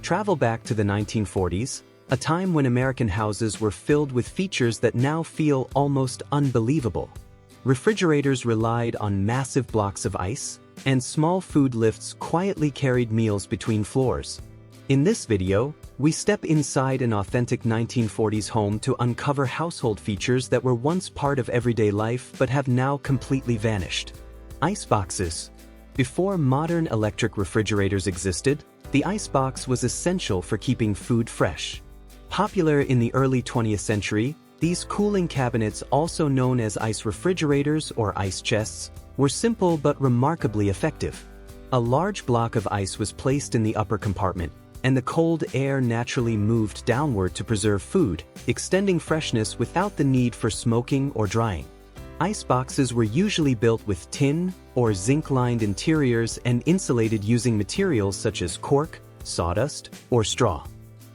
Travel back to the 1940s, a time when American houses were filled with features that now feel almost unbelievable. Refrigerators relied on massive blocks of ice, and small food lifts quietly carried meals between floors. In this video, we step inside an authentic 1940s home to uncover household features that were once part of everyday life but have now completely vanished. Iceboxes. Before modern electric refrigerators existed, the icebox was essential for keeping food fresh. Popular in the early 20th century, these cooling cabinets, also known as ice refrigerators or ice chests, were simple but remarkably effective. A large block of ice was placed in the upper compartment, and the cold air naturally moved downward to preserve food, extending freshness without the need for smoking or drying. Iceboxes were usually built with tin or zinc-lined interiors and insulated using materials such as cork, sawdust, or straw.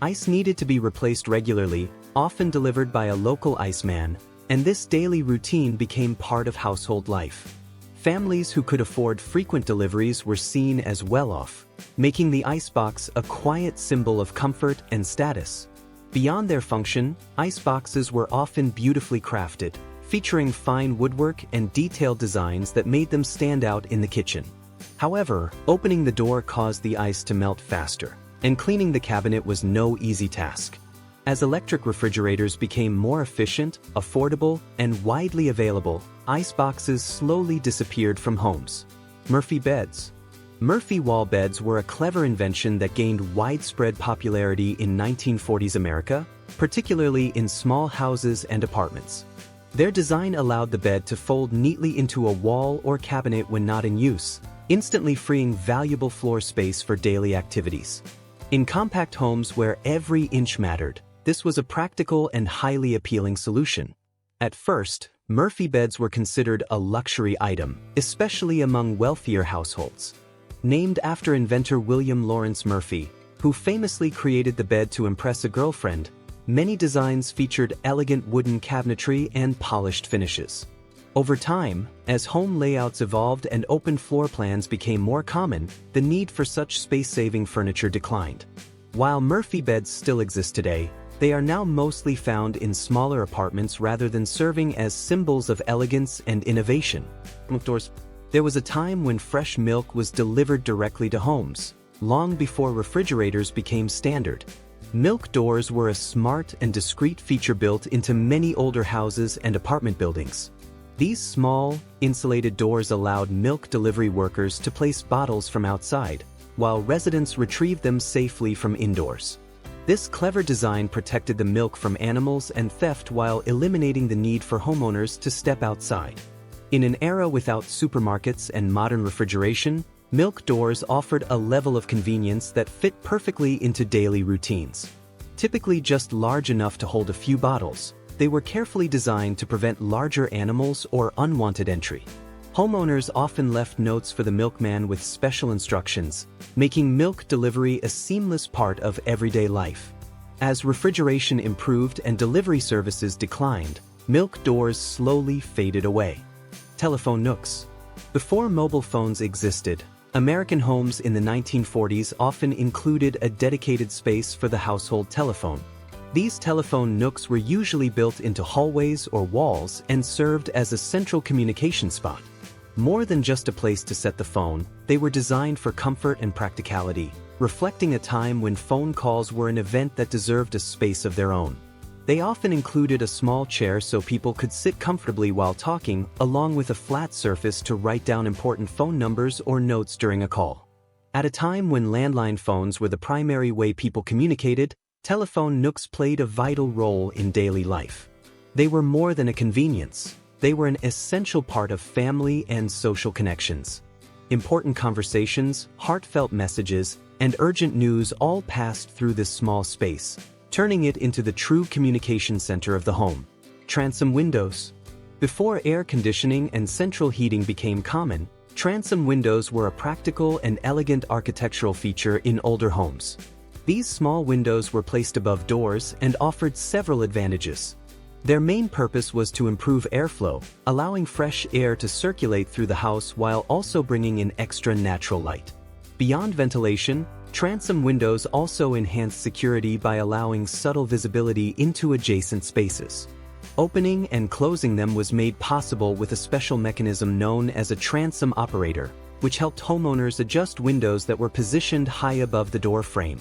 Ice needed to be replaced regularly, often delivered by a local iceman, and this daily routine became part of household life. Families who could afford frequent deliveries were seen as well-off, making the icebox a quiet symbol of comfort and status. Beyond their function, iceboxes were often beautifully crafted, featuring fine woodwork and detailed designs that made them stand out in the kitchen. However, opening the door caused the ice to melt faster, and cleaning the cabinet was no easy task. As electric refrigerators became more efficient, affordable, and widely available, iceboxes slowly disappeared from homes. Murphy beds. Murphy wall beds were a clever invention that gained widespread popularity in 1940s America, particularly in small houses and apartments. Their design allowed the bed to fold neatly into a wall or cabinet when not in use, instantly freeing valuable floor space for daily activities. In compact homes where every inch mattered, this was a practical and highly appealing solution. At first, Murphy beds were considered a luxury item, especially among wealthier households. Named after inventor William Lawrence Murphy, who famously created the bed to impress a girlfriend, many designs featured elegant wooden cabinetry and polished finishes. Over time, as home layouts evolved and open floor plans became more common, the need for such space-saving furniture declined. While Murphy beds still exist today, they are now mostly found in smaller apartments rather than serving as symbols of elegance and innovation. There was a time when fresh milk was delivered directly to homes, long before refrigerators became standard. Milk doors were a smart and discreet feature built into many older houses and apartment buildings. These small, insulated doors allowed milk delivery workers to place bottles from outside, while residents retrieved them safely from indoors. This clever design protected the milk from animals and theft while eliminating the need for homeowners to step outside. In an era without supermarkets and modern refrigeration, milk doors offered a level of convenience that fit perfectly into daily routines. Typically just large enough to hold a few bottles, they were carefully designed to prevent larger animals or unwanted entry. Homeowners often left notes for the milkman with special instructions, making milk delivery a seamless part of everyday life. As refrigeration improved and delivery services declined, milk doors slowly faded away. Telephone nooks. Before mobile phones existed, American homes in the 1940s often included a dedicated space for the household telephone. These telephone nooks were usually built into hallways or walls and served as a central communication spot. More than just a place to set the phone, they were designed for comfort and practicality, reflecting a time when phone calls were an event that deserved a space of their own. They often included a small chair so people could sit comfortably while talking, along with a flat surface to write down important phone numbers or notes during a call. At a time when landline phones were the primary way people communicated, telephone nooks played a vital role in daily life. They were more than a convenience. They were an essential part of family and social connections. Important conversations, heartfelt messages, and urgent news all passed through this small space, turning it into the true communication center of the home. Transom windows. Before air conditioning and central heating became common, transom windows were a practical and elegant architectural feature in older homes. These small windows were placed above doors and offered several advantages. Their main purpose was to improve airflow, allowing fresh air to circulate through the house while also bringing in extra natural light. Beyond ventilation, Transom windows also enhance security by allowing subtle visibility into adjacent spaces. Opening and closing them was made possible with a special mechanism known as a transom operator, which helped homeowners adjust windows that were positioned high above the door frame.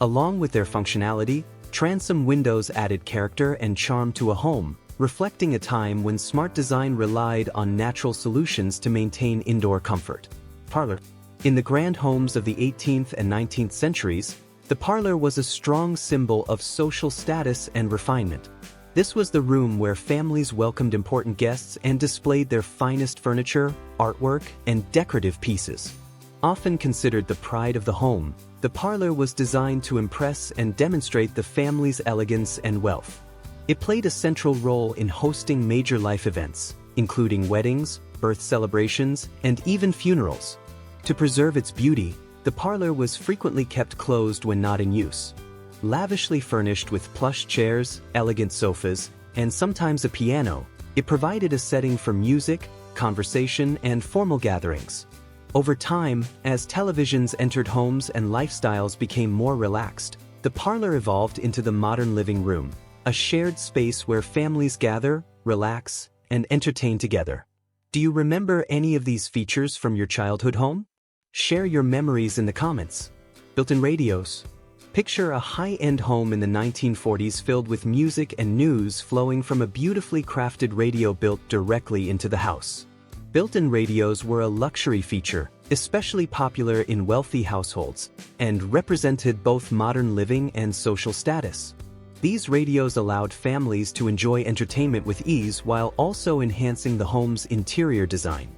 Along with their functionality, transom windows added character and charm to a home, reflecting a time when smart design relied on natural solutions to maintain indoor comfort. Parlor. In the grand homes of the 18th and 19th centuries, the parlor was a strong symbol of social status and refinement. This was the room where families welcomed important guests and displayed their finest furniture, artwork, and decorative pieces. Often considered the pride of the home, the parlor was designed to impress and demonstrate the family's elegance and wealth. It played a central role in hosting major life events, including weddings, birth celebrations, and even funerals. To preserve its beauty, the parlor was frequently kept closed when not in use. Lavishly furnished with plush chairs, elegant sofas, and sometimes a piano, it provided a setting for music, conversation, and formal gatherings. Over time, as televisions entered homes and lifestyles became more relaxed, the parlor evolved into the modern living room, a shared space where families gather, relax, and entertain together. Do you remember any of these features from your childhood home? Share your memories in the comments. Built-in radios. Picture a high-end home in the 1940s filled with music and news flowing from a beautifully crafted radio built directly into the house. Built-in radios were a luxury feature, especially popular in wealthy households, and represented both modern living and social status. These radios allowed families to enjoy entertainment with ease while also enhancing the home's interior design.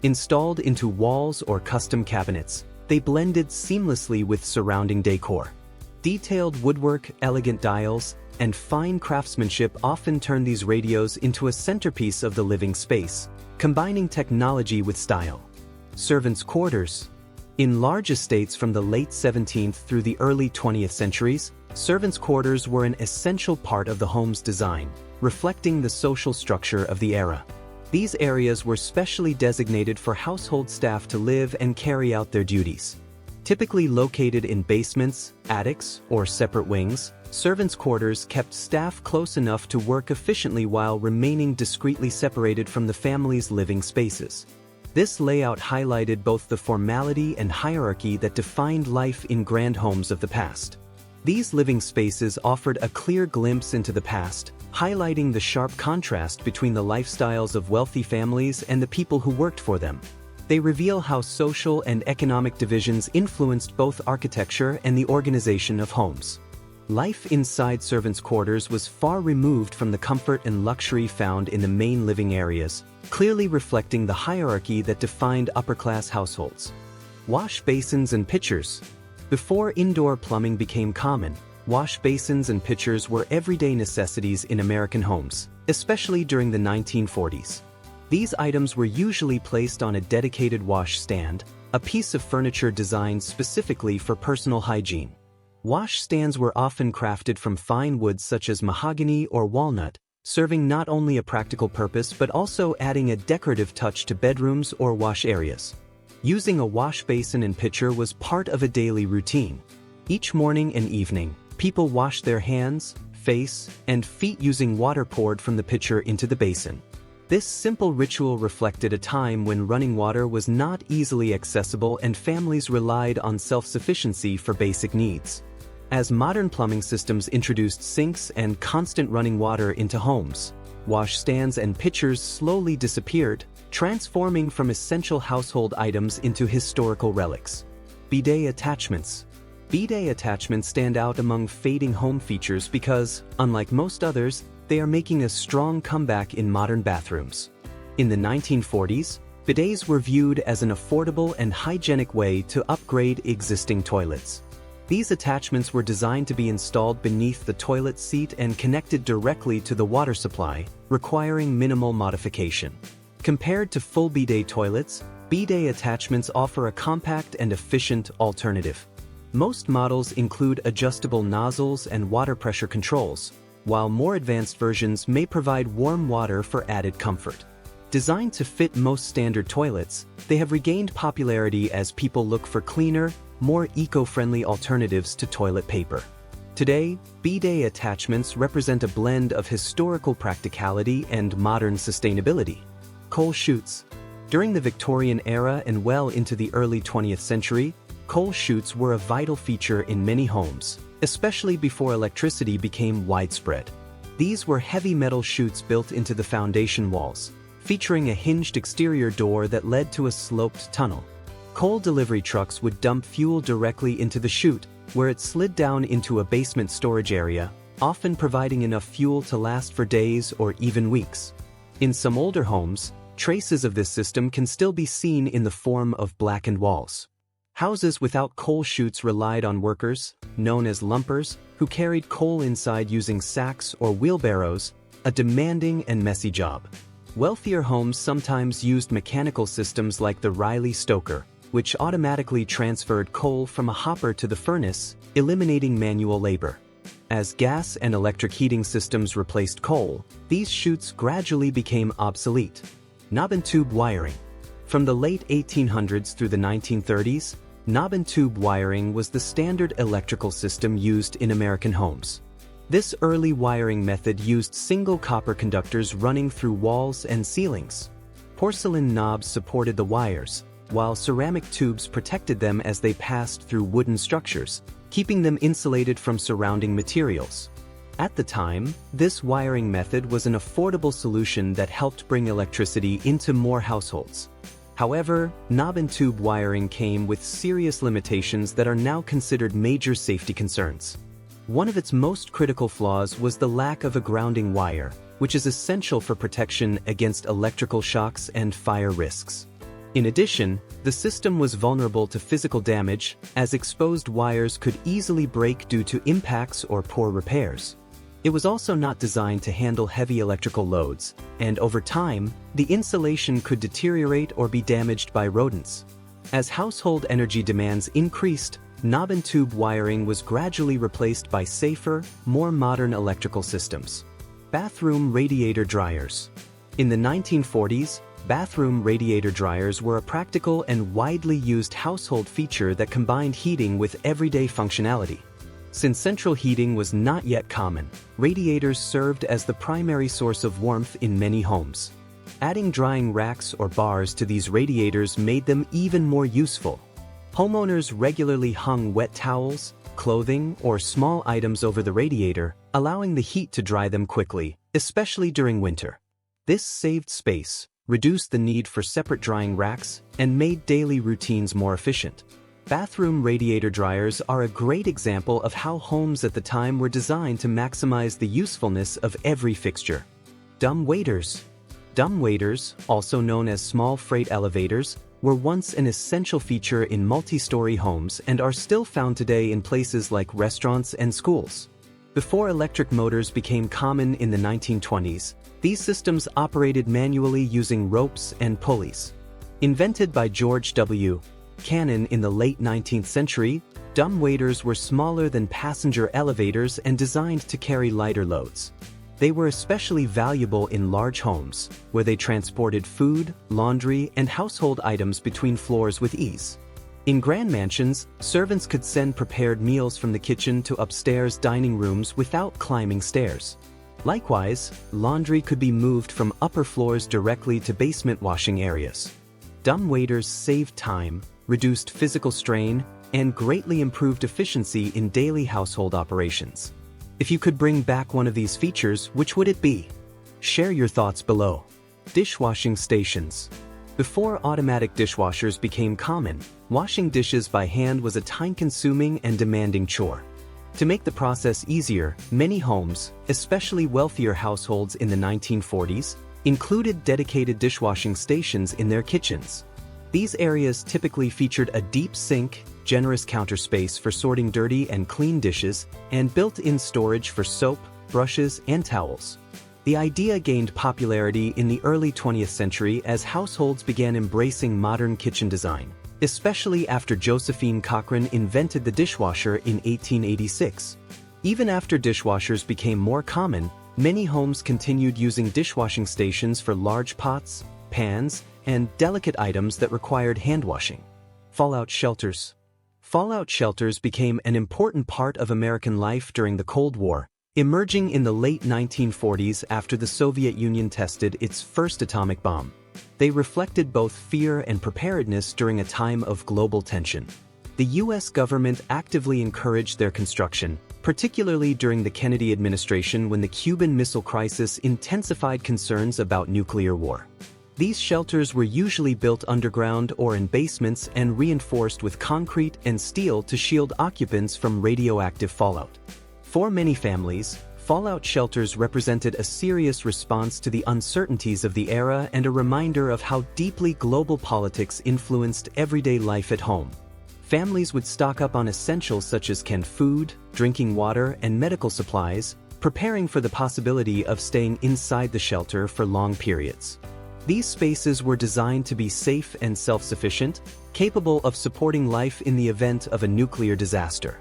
Installed into walls or custom cabinets, they blended seamlessly with surrounding decor. Detailed woodwork, elegant dials, and fine craftsmanship often turn these radios into a centerpiece of the living space, combining technology with style. Servants' quarters. In large estates from the late 17th through the early 20th centuries, servants' quarters were an essential part of the home's design, reflecting the social structure of the era. These areas were specially designated for household staff to live and carry out their duties. Typically located in basements, attics, or separate wings, servants' quarters kept staff close enough to work efficiently while remaining discreetly separated from the family's living spaces. This layout highlighted both the formality and hierarchy that defined life in grand homes of the past. These living spaces offered a clear glimpse into the past, highlighting the sharp contrast between the lifestyles of wealthy families and the people who worked for them. They reveal how social and economic divisions influenced both architecture and the organization of homes. Life inside servants' quarters was far removed from the comfort and luxury found in the main living areas, clearly reflecting the hierarchy that defined upper-class households. Wash basins and pitchers. Before indoor plumbing became common, wash basins and pitchers were everyday necessities in American homes, especially during the 1940s. These items were usually placed on a dedicated wash stand, a piece of furniture designed specifically for personal hygiene. Wash stands were often crafted from fine woods such as mahogany or walnut, serving not only a practical purpose but also adding a decorative touch to bedrooms or wash areas. Using a wash basin and pitcher was part of a daily routine. Each morning and evening, people washed their hands, face, and feet using water poured from the pitcher into the basin. This simple ritual reflected a time when running water was not easily accessible and families relied on self-sufficiency for basic needs. As modern plumbing systems introduced sinks and constant running water into homes, wash stands and pitchers slowly disappeared, transforming from essential household items into historical relics. Bidet attachments. Bidet attachments stand out among fading home features because, unlike most others, they are making a strong comeback in modern bathrooms. In the 1940s, bidets were viewed as an affordable and hygienic way to upgrade existing toilets. These attachments were designed to be installed beneath the toilet seat and connected directly to the water supply, requiring minimal modification. Compared to full bidet toilets, bidet attachments offer a compact and efficient alternative. Most models include adjustable nozzles and water pressure controls, while more advanced versions may provide warm water for added comfort. Designed to fit most standard toilets, they have regained popularity as people look for cleaner, more eco-friendly alternatives to toilet paper. Today, bidet attachments represent a blend of historical practicality and modern sustainability. Coal chutes. During the Victorian era and well into the early 20th century, coal chutes were a vital feature in many homes, especially before electricity became widespread. These were heavy metal chutes built into the foundation walls, featuring a hinged exterior door that led to a sloped tunnel. Coal delivery trucks would dump fuel directly into the chute, where it slid down into a basement storage area, often providing enough fuel to last for days or even weeks. In some older homes, traces of this system can still be seen in the form of blackened walls. Houses without coal chutes relied on workers, known as lumpers, who carried coal inside using sacks or wheelbarrows, a demanding and messy job. Wealthier homes sometimes used mechanical systems like the Riley Stoker, which automatically transferred coal from a hopper to the furnace, eliminating manual labor. As gas and electric heating systems replaced coal, these chutes gradually became obsolete. Knob and tube wiring. From the late 1800s through the 1930s, knob and tube wiring was the standard electrical system used in American homes. This early wiring method used single copper conductors running through walls and ceilings. Porcelain knobs supported the wires, while ceramic tubes protected them as they passed through wooden structures, keeping them insulated from surrounding materials. At the time, this wiring method was an affordable solution that helped bring electricity into more households. However, knob and tube wiring came with serious limitations that are now considered major safety concerns. One of its most critical flaws was the lack of a grounding wire, which is essential for protection against electrical shocks and fire risks. In addition, the system was vulnerable to physical damage, as exposed wires could easily break due to impacts or poor repairs. It was also not designed to handle heavy electrical loads, and over time, the insulation could deteriorate or be damaged by rodents. As household energy demands increased, knob and tube wiring was gradually replaced by safer, more modern electrical systems. Bathroom radiator dryers. In the 1940s, bathroom radiator dryers were a practical and widely used household feature that combined heating with everyday functionality. Since central heating was not yet common, radiators served as the primary source of warmth in many homes. Adding drying racks or bars to these radiators made them even more useful. Homeowners regularly hung wet towels, clothing, or small items over the radiator, allowing the heat to dry them quickly, especially during winter. This saved space, reduced the need for separate drying racks, and made daily routines more efficient. Bathroom radiator dryers are a great example of how homes at the time were designed to maximize the usefulness of every fixture. Dumb waiters. Dumb waiters, also known as small freight elevators, were once an essential feature in multi-story homes and are still found today in places like restaurants and schools. Before electric motors became common in the 1920s, these systems operated manually using ropes and pulleys. Invented by George W. Cannon in the late 19th century, dumb waiters were smaller than passenger elevators and designed to carry lighter loads. They were especially valuable in large homes, where they transported food, laundry, and household items between floors with ease. In grand mansions, servants could send prepared meals from the kitchen to upstairs dining rooms without climbing stairs. Likewise, laundry could be moved from upper floors directly to basement washing areas. Dumb waiters saved time, reduced physical strain, and greatly improved efficiency in daily household operations. If you could bring back one of these features, which would it be? Share your thoughts below. Dishwashing stations. Before automatic dishwashers became common, washing dishes by hand was a time-consuming and demanding chore. To make the process easier, many homes, especially wealthier households in the 1940s, included dedicated dishwashing stations in their kitchens. These areas typically featured a deep sink, generous counter space for sorting dirty and clean dishes, and built-in storage for soap, brushes, and towels. The idea gained popularity in the early 20th century as households began embracing modern kitchen design, especially after Josephine Cochrane invented the dishwasher in 1886. Even after dishwashers became more common, many homes continued using dishwashing stations for large pots, pans, and delicate items that required hand washing. Fallout shelters. Fallout shelters became an important part of American life during the Cold War, emerging in the late 1940s after the Soviet Union tested its first atomic bomb. They reflected both fear and preparedness during a time of global tension. The U.S. government actively encouraged their construction, particularly during the Kennedy administration when the Cuban Missile Crisis intensified concerns about nuclear war. These shelters were usually built underground or in basements and reinforced with concrete and steel to shield occupants from radioactive fallout. For many families, fallout shelters represented a serious response to the uncertainties of the era and a reminder of how deeply global politics influenced everyday life at home. Families would stock up on essentials such as canned food, drinking water, and medical supplies, preparing for the possibility of staying inside the shelter for long periods. These spaces were designed to be safe and self-sufficient, capable of supporting life in the event of a nuclear disaster.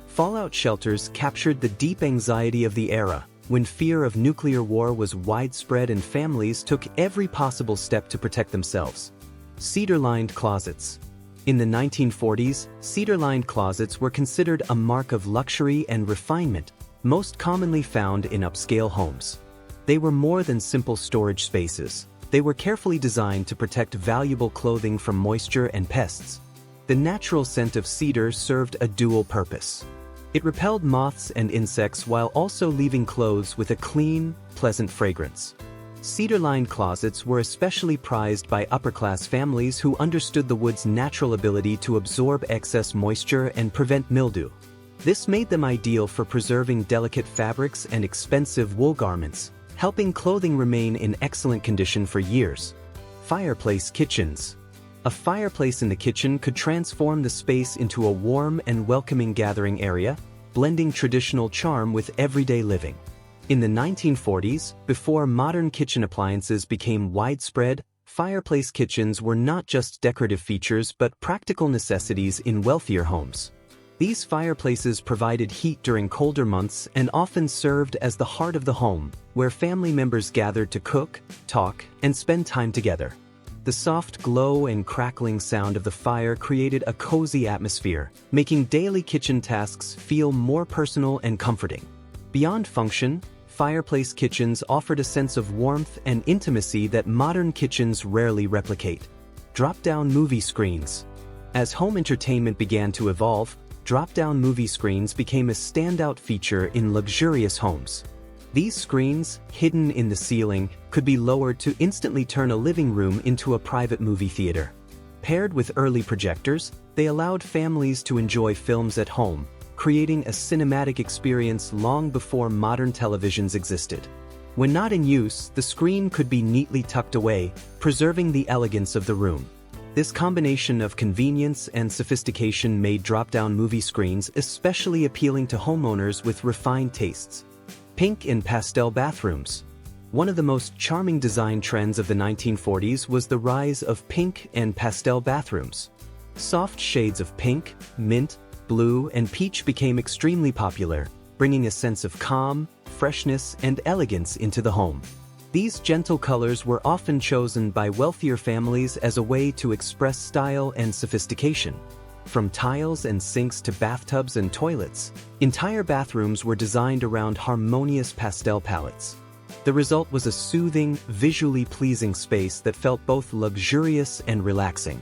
Fallout shelters captured the deep anxiety of the era, when fear of nuclear war was widespread and families took every possible step to protect themselves. Cedar-lined closets. In the 1940s, cedar-lined closets were considered a mark of luxury and refinement, most commonly found in upscale homes. They were more than simple storage spaces. They were carefully designed to protect valuable clothing from moisture and pests. The natural scent of cedar served a dual purpose. It repelled moths and insects while also leaving clothes with a clean, pleasant fragrance. Cedar-lined closets were especially prized by upper-class families who understood the wood's natural ability to absorb excess moisture and prevent mildew. This made them ideal for preserving delicate fabrics and expensive wool garments, helping clothing remain in excellent condition for years. Fireplace kitchens. A fireplace in the kitchen could transform the space into a warm and welcoming gathering area, blending traditional charm with everyday living. In the 1940s, before modern kitchen appliances became widespread, fireplace kitchens were not just decorative features but practical necessities in wealthier homes. These fireplaces provided heat during colder months and often served as the heart of the home, where family members gathered to cook, talk, and spend time together. The soft glow and crackling sound of the fire created a cozy atmosphere, making daily kitchen tasks feel more personal and comforting. Beyond function, fireplace kitchens offered a sense of warmth and intimacy that modern kitchens rarely replicate. Drop-down movie screens. As home entertainment began to evolve, drop-down movie screens became a standout feature in luxurious homes. These screens, hidden in the ceiling, could be lowered to instantly turn a living room into a private movie theater. Paired with early projectors, they allowed families to enjoy films at home, creating a cinematic experience long before modern televisions existed. When not in use, the screen could be neatly tucked away, preserving the elegance of the room. This combination of convenience and sophistication made drop-down movie screens especially appealing to homeowners with refined tastes. Pink and pastel bathrooms. One of the most charming design trends of the 1940s was the rise of pink and pastel bathrooms. Soft shades of pink, mint, blue, and peach became extremely popular, bringing a sense of calm, freshness, and elegance into the home. These gentle colors were often chosen by wealthier families as a way to express style and sophistication. From tiles and sinks to bathtubs and toilets, entire bathrooms were designed around harmonious pastel palettes. The result was a soothing, visually pleasing space that felt both luxurious and relaxing.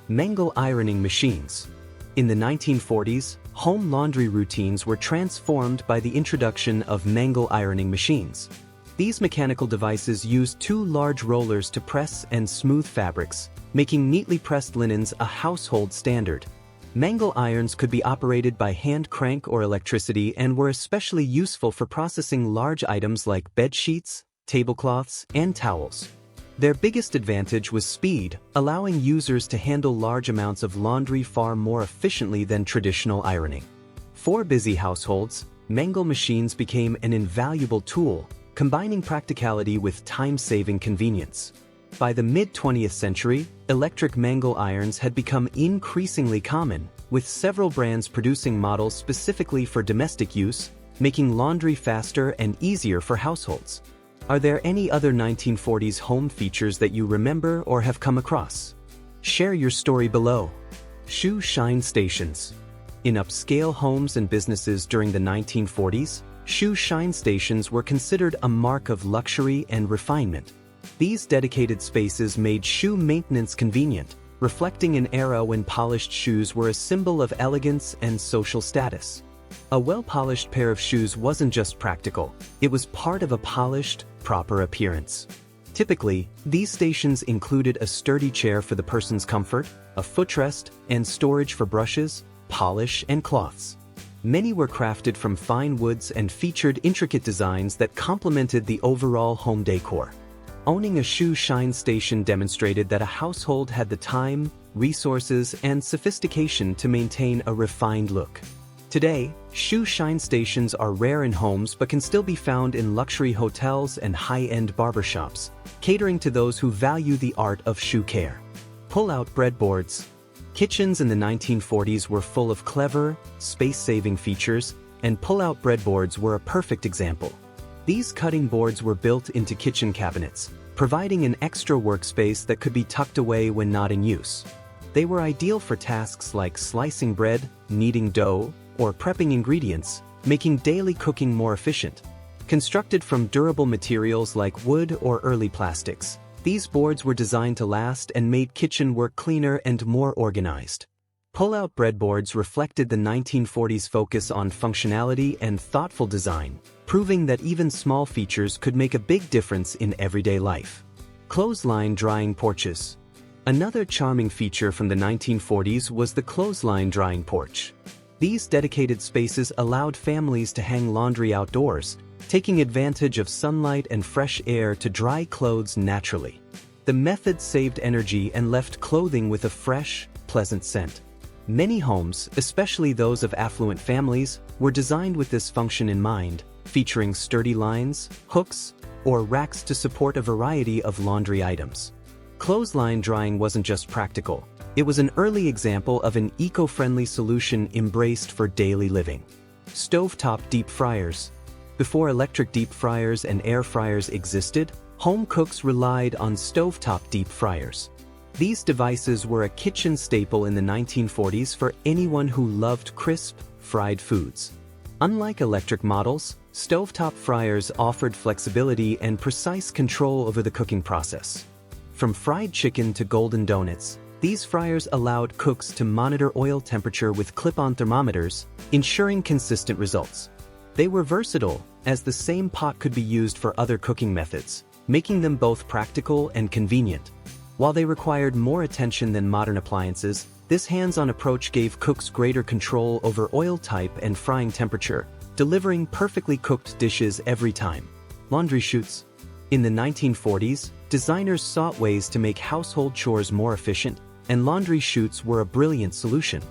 Mangle ironing machines. In the 1940s, home laundry routines were transformed by the introduction of Mangle ironing machines. These mechanical devices used two large rollers to press and smooth fabrics, making neatly pressed linens a household standard. Mangle irons could be operated by hand crank or electricity and were especially useful for processing large items like bed sheets, tablecloths, and towels. Their biggest advantage was speed, allowing users to handle large amounts of laundry far more efficiently than traditional ironing. For busy households, Mangle machines became an invaluable tool, combining practicality with time-saving convenience. By the mid-20th century, electric Mangle irons had become increasingly common, with several brands producing models specifically for domestic use, making laundry faster and easier for households. Are there any other 1940s home features that you remember or have come across? Share your story below. Shoe shine stations. In upscale homes and businesses during the 1940s, shoe shine stations were considered a mark of luxury and refinement. These dedicated spaces made shoe maintenance convenient, reflecting an era when polished shoes were a symbol of elegance and social status. A well-polished pair of shoes wasn't just practical, it was part of a polished, proper appearance. Typically, these stations included a sturdy chair for the person's comfort, a footrest, and storage for brushes, polish, and cloths. Many were crafted from fine woods and featured intricate designs that complemented the overall home decor. Owning a shoe shine station demonstrated that a household had the time, resources, and sophistication to maintain a refined look. Today, shoe shine stations are rare in homes but can still be found in luxury hotels and high-end barbershops, catering to those who value the art of shoe care. Pull-out breadboards. Kitchens in the 1940s were full of clever, space-saving features, and pull-out breadboards were a perfect example. These cutting boards were built into kitchen cabinets, providing an extra workspace that could be tucked away when not in use. They were ideal for tasks like slicing bread, kneading dough, or prepping ingredients, making daily cooking more efficient. Constructed from durable materials like wood or early plastics, these boards were designed to last and made kitchen work cleaner and more organized. Pull-out breadboards reflected the 1940s focus on functionality and thoughtful design, proving that even small features could make a big difference in everyday life. Clothesline drying porches. Another charming feature from the 1940s was the clothesline drying porch. These dedicated spaces allowed families to hang laundry outdoors, taking advantage of sunlight and fresh air to dry clothes naturally. The method saved energy and left clothing with a fresh, pleasant scent. Many homes, especially those of affluent families, were designed with this function in mind, featuring sturdy lines, hooks, or racks to support a variety of laundry items. Clothesline drying wasn't just practical, it was an early example of an eco-friendly solution embraced for daily living. Stovetop deep fryers. Before electric deep fryers and air fryers existed, home cooks relied on stovetop deep fryers. These devices were a kitchen staple in the 1940s for anyone who loved crisp, fried foods. Unlike electric models, stovetop fryers offered flexibility and precise control over the cooking process. From fried chicken to golden donuts, these fryers allowed cooks to monitor oil temperature with clip-on thermometers, ensuring consistent results. They were versatile, as the same pot could be used for other cooking methods, making them both practical and convenient. While they required more attention than modern appliances, this hands-on approach gave cooks greater control over oil type and frying temperature, delivering perfectly cooked dishes every time. Laundry chutes. In the 1940s, designers sought ways to make household chores more efficient, and laundry chutes were a brilliant solution.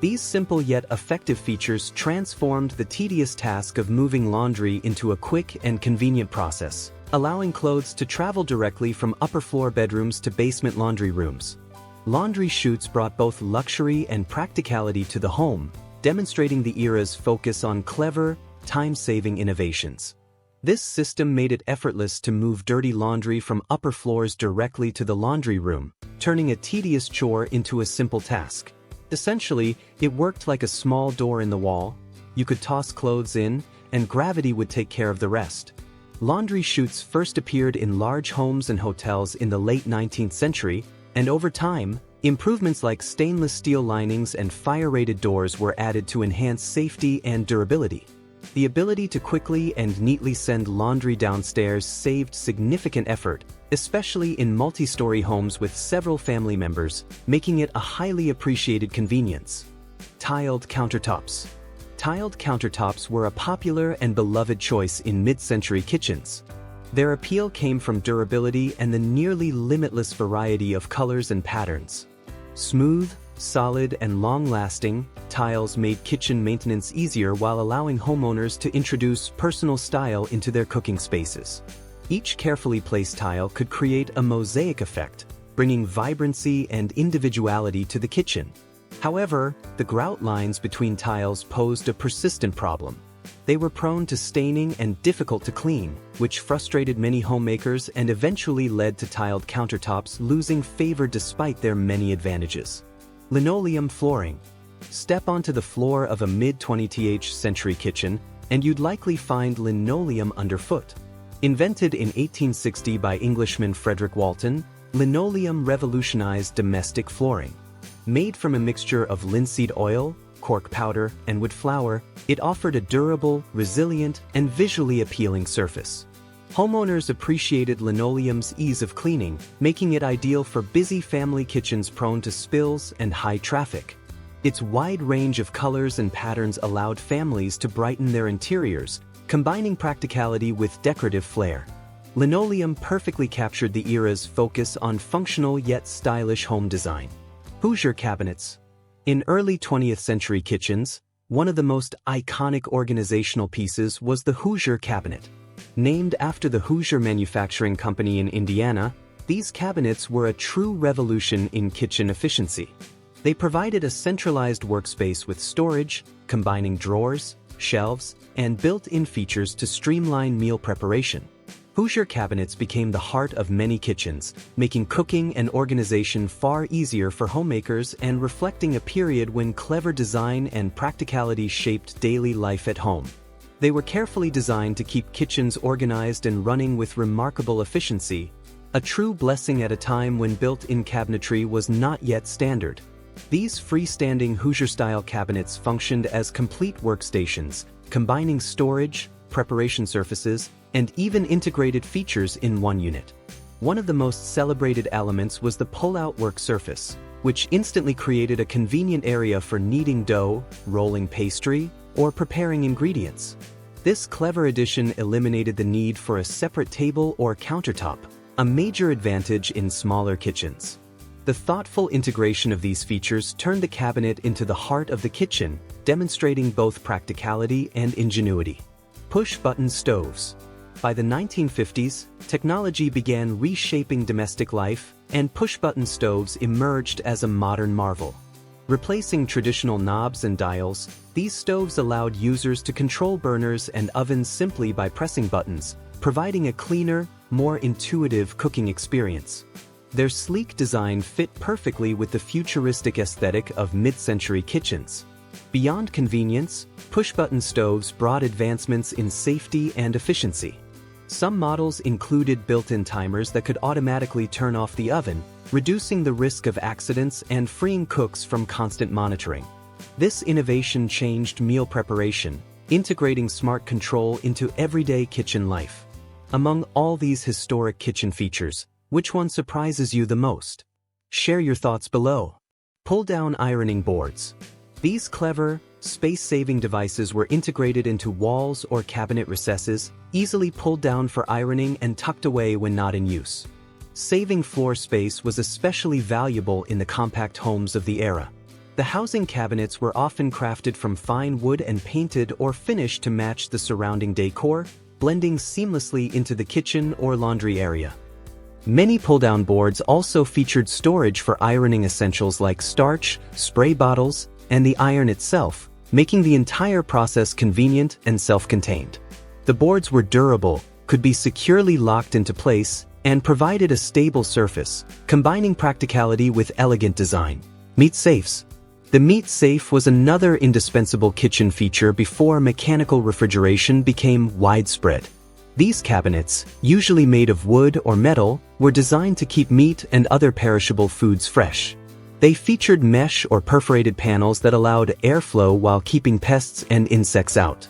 These simple yet effective features transformed the tedious task of moving laundry into a quick and convenient process, allowing clothes to travel directly from upper-floor bedrooms to basement laundry rooms. Laundry chutes brought both luxury and practicality to the home, demonstrating the era's focus on clever, time-saving innovations. This system made it effortless to move dirty laundry from upper floors directly to the laundry room, turning a tedious chore into a simple task. Essentially, it worked like a small door in the wall. You could toss clothes in, and gravity would take care of the rest. Laundry chutes first appeared in large homes and hotels in the late 19th century, and over time, improvements like stainless steel linings and fire-rated doors were added to enhance safety and durability. The ability to quickly and neatly send laundry downstairs saved significant effort, especially in multi-story homes with several family members, making it a highly appreciated convenience. Tiled countertops. Tiled countertops were a popular and beloved choice in mid-century kitchens. Their appeal came from durability and the nearly limitless variety of colors and patterns. Smooth, solid, and long-lasting, tiles made kitchen maintenance easier while allowing homeowners to introduce personal style into their cooking spaces. Each carefully placed tile could create a mosaic effect, bringing vibrancy and individuality to the kitchen. However, the grout lines between tiles posed a persistent problem. They were prone to staining and difficult to clean, which frustrated many homemakers and eventually led to tiled countertops losing favor despite their many advantages. Linoleum flooring. Step onto the floor of a mid-20th century kitchen, and you'd likely find linoleum underfoot. Invented in 1860 by Englishman Frederick Walton, linoleum revolutionized domestic flooring. Made from a mixture of linseed oil, cork powder, and wood flour, it offered a durable, resilient, and visually appealing surface. Homeowners appreciated linoleum's ease of cleaning, making it ideal for busy family kitchens prone to spills and high traffic. Its wide range of colors and patterns allowed families to brighten their interiors, combining practicality with decorative flair. Linoleum perfectly captured the era's focus on functional yet stylish home design. Hoosier cabinets. In early 20th century kitchens, one of the most iconic organizational pieces was the Hoosier cabinet. Named after the Hoosier Manufacturing Company in Indiana, these cabinets were a true revolution in kitchen efficiency. They provided a centralized workspace with storage, combining drawers, shelves, and built-in features to streamline meal preparation. Hoosier cabinets became the heart of many kitchens, making cooking and organization far easier for homemakers and reflecting a period when clever design and practicality shaped daily life at home. They were carefully designed to keep kitchens organized and running with remarkable efficiency, a true blessing at a time when built-in cabinetry was not yet standard. These freestanding Hoosier-style cabinets functioned as complete workstations, combining storage, preparation surfaces, and even integrated features in one unit. One of the most celebrated elements was the pull-out work surface, which instantly created a convenient area for kneading dough, rolling pastry, or preparing ingredients. This clever addition eliminated the need for a separate table or countertop, a major advantage in smaller kitchens. The thoughtful integration of these features turned the cabinet into the heart of the kitchen, demonstrating both practicality and ingenuity. Push-button stoves. By the 1950s, technology began reshaping domestic life, and push-button stoves emerged as a modern marvel. Replacing traditional knobs and dials, these stoves allowed users to control burners and ovens simply by pressing buttons, providing a cleaner, more intuitive cooking experience. Their sleek design fit perfectly with the futuristic aesthetic of mid-century kitchens. Beyond convenience, push-button stoves brought advancements in safety and efficiency. Some models included built-in timers that could automatically turn off the oven, reducing the risk of accidents and freeing cooks from constant monitoring. This innovation changed meal preparation, integrating smart control into everyday kitchen life. Among all these historic kitchen features, which one surprises you the most? Share your thoughts below. Pull-down ironing boards. These clever, space-saving devices were integrated into walls or cabinet recesses, easily pulled down for ironing and tucked away when not in use. Saving floor space was especially valuable in the compact homes of the era. The housing cabinets were often crafted from fine wood and painted or finished to match the surrounding decor, blending seamlessly into the kitchen or laundry area. Many pull-down boards also featured storage for ironing essentials like starch, spray bottles, and the iron itself, making the entire process convenient and self-contained. The boards were durable, could be securely locked into place, and provided a stable surface, combining practicality with elegant design. Meat safes. The meat safe was another indispensable kitchen feature before mechanical refrigeration became widespread. These cabinets, usually made of wood or metal, were designed to keep meat and other perishable foods fresh. They featured mesh or perforated panels that allowed airflow while keeping pests and insects out.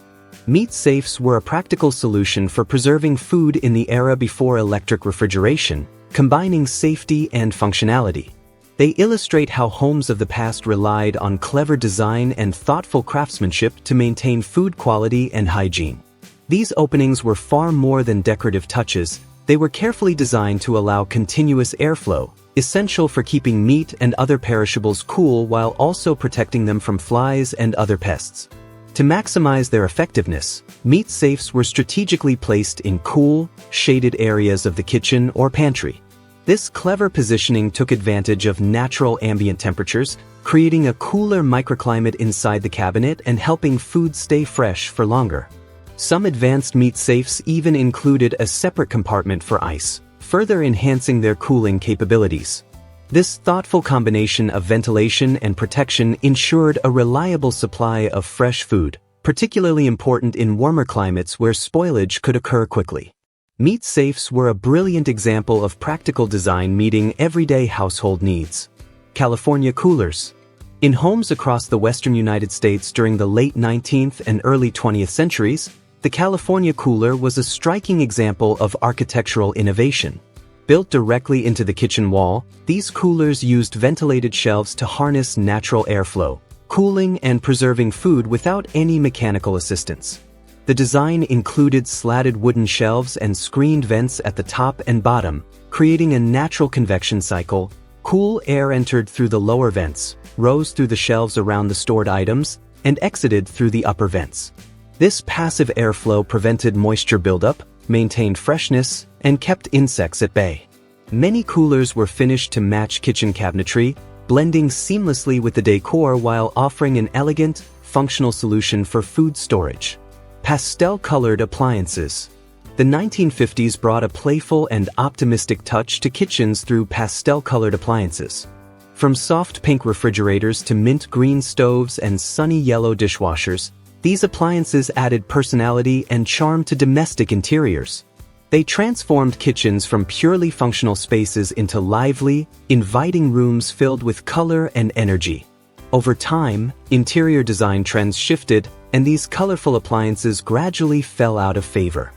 Meat safes were a practical solution for preserving food in the era before electric refrigeration, combining safety and functionality. They illustrate how homes of the past relied on clever design and thoughtful craftsmanship to maintain food quality and hygiene. These openings were far more than decorative touches. They were carefully designed to allow continuous airflow, essential for keeping meat and other perishables cool while also protecting them from flies and other pests. To maximize their effectiveness, meat safes were strategically placed in cool, shaded areas of the kitchen or pantry. This clever positioning took advantage of natural ambient temperatures, creating a cooler microclimate inside the cabinet and helping food stay fresh for longer. Some advanced meat safes even included a separate compartment for ice, further enhancing their cooling capabilities. This thoughtful combination of ventilation and protection ensured a reliable supply of fresh food, particularly important in warmer climates where spoilage could occur quickly. Meat safes were a brilliant example of practical design meeting everyday household needs. California coolers. In homes across the western United States during the late 19th and early 20th centuries, the California cooler was a striking example of architectural innovation. Built directly into the kitchen wall, these coolers used ventilated shelves to harness natural airflow, cooling and preserving food without any mechanical assistance. The design included slatted wooden shelves and screened vents at the top and bottom, creating a natural convection cycle. Cool air entered through the lower vents, rose through the shelves around the stored items, and exited through the upper vents. This passive airflow prevented moisture buildup, maintained freshness, and kept insects at bay. Many coolers were finished to match kitchen cabinetry, blending seamlessly with the decor while offering an elegant, functional solution for food storage. Pastel-colored appliances. The 1950s brought a playful and optimistic touch to kitchens through pastel-colored appliances. From soft pink refrigerators to mint green stoves and sunny yellow dishwashers, these appliances added personality and charm to domestic interiors. They transformed kitchens from purely functional spaces into lively, inviting rooms filled with color and energy. Over time, interior design trends shifted, and these colorful appliances gradually fell out of favor.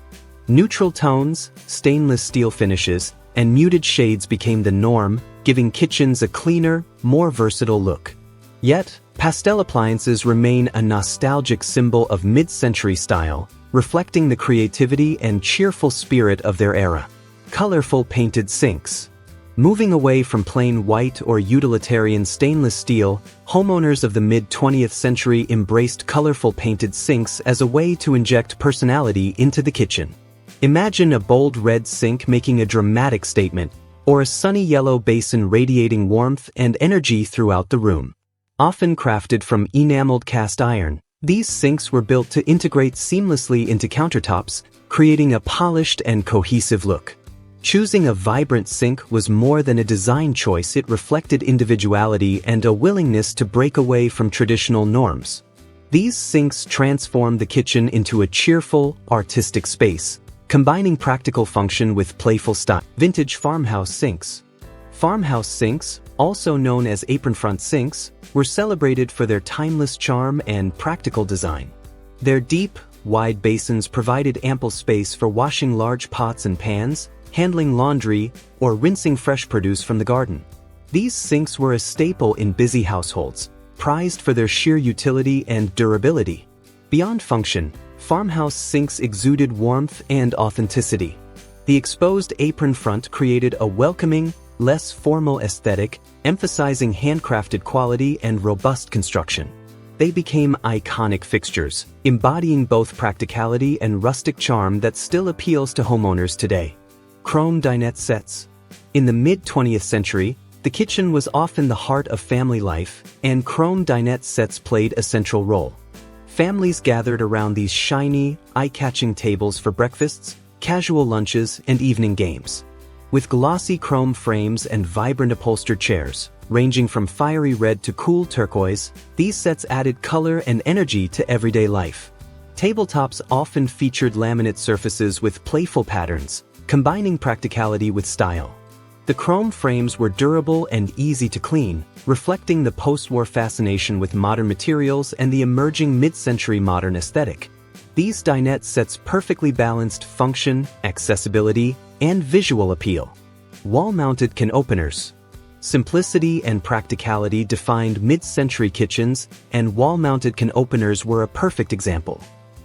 Neutral tones, stainless steel finishes, and muted shades became the norm, giving kitchens a cleaner, more versatile look. Yet, pastel appliances remain a nostalgic symbol of mid-century style, reflecting the creativity and cheerful spirit of their era. Colorful painted sinks. Moving away from plain white or utilitarian stainless steel, homeowners of the mid-20th century embraced colorful painted sinks as a way to inject personality into the kitchen. Imagine a bold red sink making a dramatic statement, or a sunny yellow basin radiating warmth and energy throughout the room. Often crafted from enameled cast iron, these sinks were built to integrate seamlessly into countertops, creating a polished and cohesive look. Choosing a vibrant sink was more than a design choice. It reflected individuality and a willingness to break away from traditional norms. These sinks transformed the kitchen into a cheerful, artistic space, combining practical function with playful style. Vintage farmhouse sinks. Farmhouse sinks, also known as apron-front sinks, were celebrated for their timeless charm and practical design. Their deep, wide basins provided ample space for washing large pots and pans, handling laundry, or rinsing fresh produce from the garden. These sinks were a staple in busy households, prized for their sheer utility and durability. Beyond function, farmhouse sinks exuded warmth and authenticity. The exposed apron front created a welcoming, less formal aesthetic, emphasizing handcrafted quality and robust construction. They became iconic fixtures, embodying both practicality and rustic charm that still appeals to homeowners today. Chrome dinette sets. In the mid-20th century, the kitchen was often the heart of family life, and chrome dinette sets played a central role. Families gathered around these shiny, eye-catching tables for breakfasts, casual lunches, and evening games. With glossy chrome frames and vibrant upholstered chairs, ranging from fiery red to cool turquoise, these sets added color and energy to everyday life. Tabletops often featured laminate surfaces with playful patterns, combining practicality with style. The chrome frames were durable and easy to clean, reflecting the post-war fascination with modern materials and the emerging mid-century modern aesthetic. These dinette sets perfectly balanced function, accessibility, and visual appeal. Wall-mounted can openers. Simplicity and practicality defined mid-century kitchens, and wall-mounted can openers were a perfect example.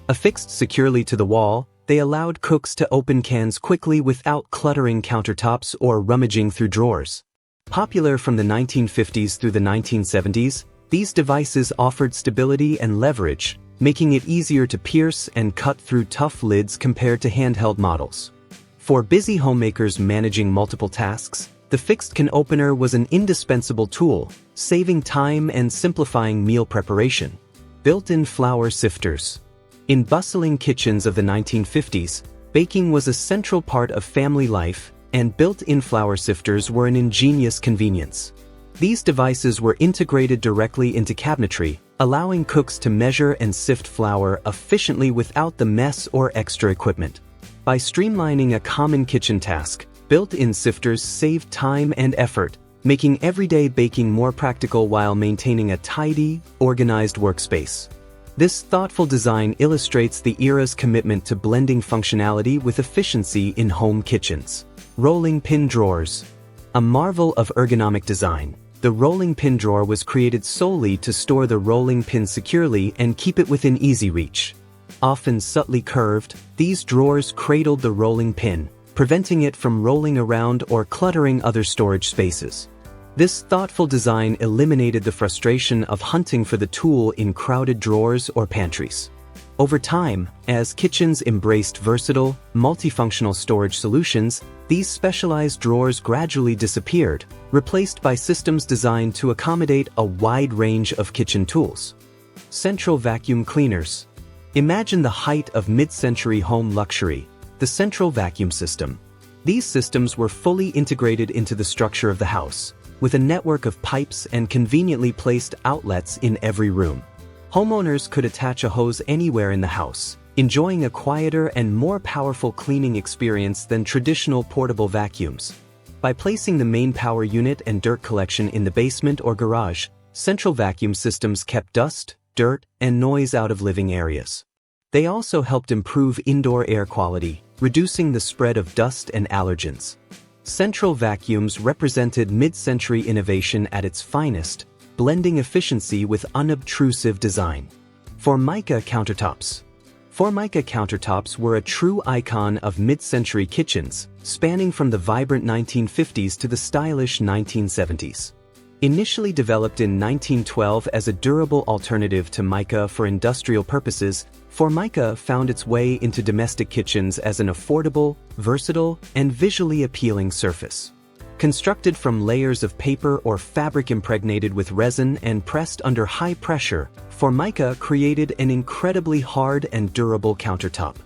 Affixed securely to the wall, they allowed cooks to open cans quickly without cluttering countertops or rummaging through drawers. Popular from the 1950s through the 1970s, these devices offered stability and leverage, making it easier to pierce and cut through tough lids compared to handheld models. For busy homemakers managing multiple tasks, the fixed can opener was an indispensable tool, saving time and simplifying meal preparation. Built-in flour sifters. In bustling kitchens of the 1950s, baking was a central part of family life, and built-in flour sifters were an ingenious convenience. These devices were integrated directly into cabinetry, allowing cooks to measure and sift flour efficiently without the mess or extra equipment. By streamlining a common kitchen task, built-in sifters saved time and effort, making everyday baking more practical while maintaining a tidy, organized workspace. This thoughtful design illustrates the era's commitment to blending functionality with efficiency in home kitchens. Rolling pin drawers. A marvel of ergonomic design, the rolling pin drawer was created solely to store the rolling pin securely and keep it within easy reach. Often subtly curved, these drawers cradled the rolling pin, preventing it from rolling around or cluttering other storage spaces. This thoughtful design eliminated the frustration of hunting for the tool in crowded drawers or pantries. Over time, as kitchens embraced versatile, multifunctional storage solutions, these specialized drawers gradually disappeared, replaced by systems designed to accommodate a wide range of kitchen tools. Central vacuum cleaners. Imagine the height of mid-century home luxury, the central vacuum system. These systems were fully integrated into the structure of the house, with a network of pipes and conveniently placed outlets in every room. Homeowners could attach a hose anywhere in the house, enjoying a quieter and more powerful cleaning experience than traditional portable vacuums. By placing the main power unit and dirt collection in the basement or garage, central vacuum systems kept dust, dirt, and noise out of living areas. They also helped improve indoor air quality, reducing the spread of dust and allergens. Central vacuums represented mid-century innovation at its finest, blending efficiency with unobtrusive design. Formica countertops. Formica countertops were a true icon of mid-century kitchens, spanning from the vibrant 1950s to the stylish 1970s. Initially developed in 1912 as a durable alternative to mica for industrial purposes, Formica found its way into domestic kitchens as an affordable, versatile, and visually appealing surface. Constructed from layers of paper or fabric impregnated with resin and pressed under high pressure, Formica created an incredibly hard and durable countertop.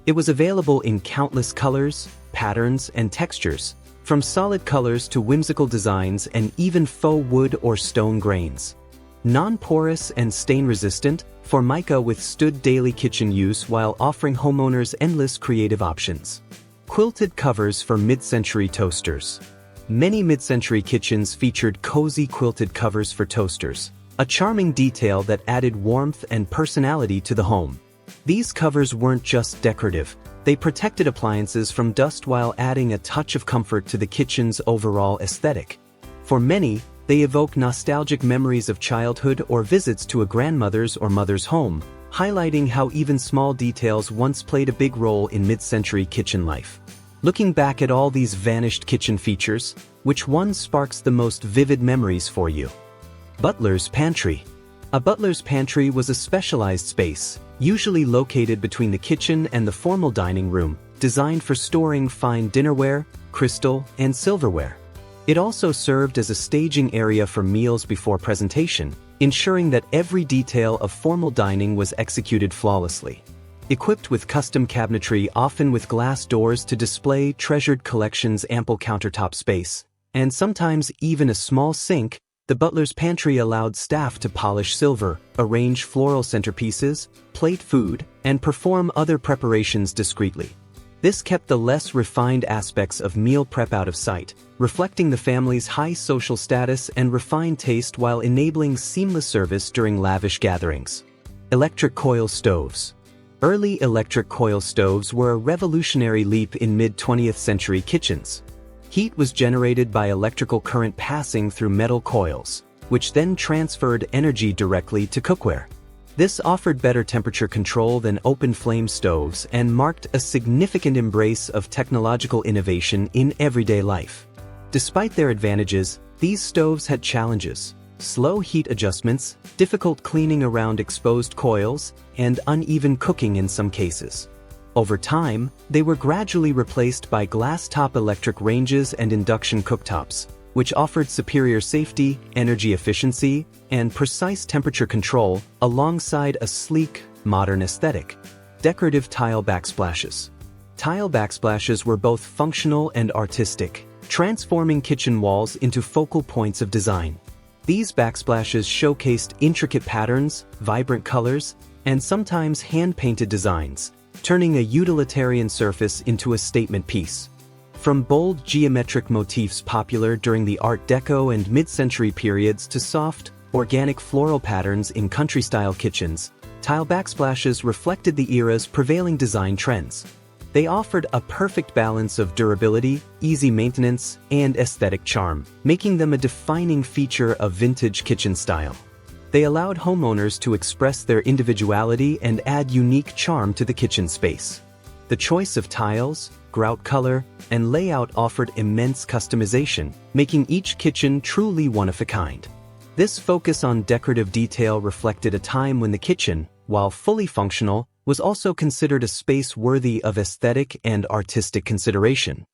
It was available in countless colors, patterns, and textures, from solid colors to whimsical designs and even faux wood or stone grains. Non-porous and stain-resistant, Formica withstood daily kitchen use while offering homeowners endless creative options. Quilted covers for mid-century toasters. Many mid-century kitchens featured cozy quilted covers for toasters, a charming detail that added warmth and personality to the home. These covers weren't just decorative, they protected appliances from dust while adding a touch of comfort to the kitchen's overall aesthetic. For many, they evoke nostalgic memories of childhood or visits to a grandmother's or mother's home, highlighting how even small details once played a big role in mid-century kitchen life. Looking back at all these vanished kitchen features, which one sparks the most vivid memories for you? Butler's pantry. A butler's pantry was a specialized space, usually located between the kitchen and the formal dining room, designed for storing fine dinnerware, crystal, and silverware. It also served as a staging area for meals before presentation, ensuring that every detail of formal dining was executed flawlessly. Equipped with custom cabinetry, often with glass doors to display treasured collections, ample countertop space, and sometimes even a small sink, the butler's pantry allowed staff to polish silver, arrange floral centerpieces, plate food, and perform other preparations discreetly. This kept the less refined aspects of meal prep out of sight, reflecting the family's high social status and refined taste while enabling seamless service during lavish gatherings. Electric coil stoves. Early electric coil stoves were a revolutionary leap in mid-20th century kitchens. Heat was generated by electrical current passing through metal coils, which then transferred energy directly to cookware. This offered better temperature control than open-flame stoves and marked a significant embrace of technological innovation in everyday life. Despite their advantages, these stoves had challenges: slow heat adjustments, difficult cleaning around exposed coils, and uneven cooking in some cases. Over time, they were gradually replaced by glass-top electric ranges and induction cooktops, which offered superior safety, energy efficiency, and precise temperature control alongside a sleek, modern aesthetic. Decorative tile backsplashes. Tile backsplashes were both functional and artistic, transforming kitchen walls into focal points of design. These backsplashes showcased intricate patterns, vibrant colors, and sometimes hand-painted designs, turning a utilitarian surface into a statement piece. From bold geometric motifs popular during the Art Deco and mid-century periods to soft, organic floral patterns in country-style kitchens, tile backsplashes reflected the era's prevailing design trends. They offered a perfect balance of durability, easy maintenance, and aesthetic charm, making them a defining feature of vintage kitchen style. They allowed homeowners to express their individuality and add unique charm to the kitchen space. The choice of tiles, grout color, and layout offered immense customization, making each kitchen truly one of a kind. This focus on decorative detail reflected a time when the kitchen, while fully functional, was also considered a space worthy of aesthetic and artistic consideration.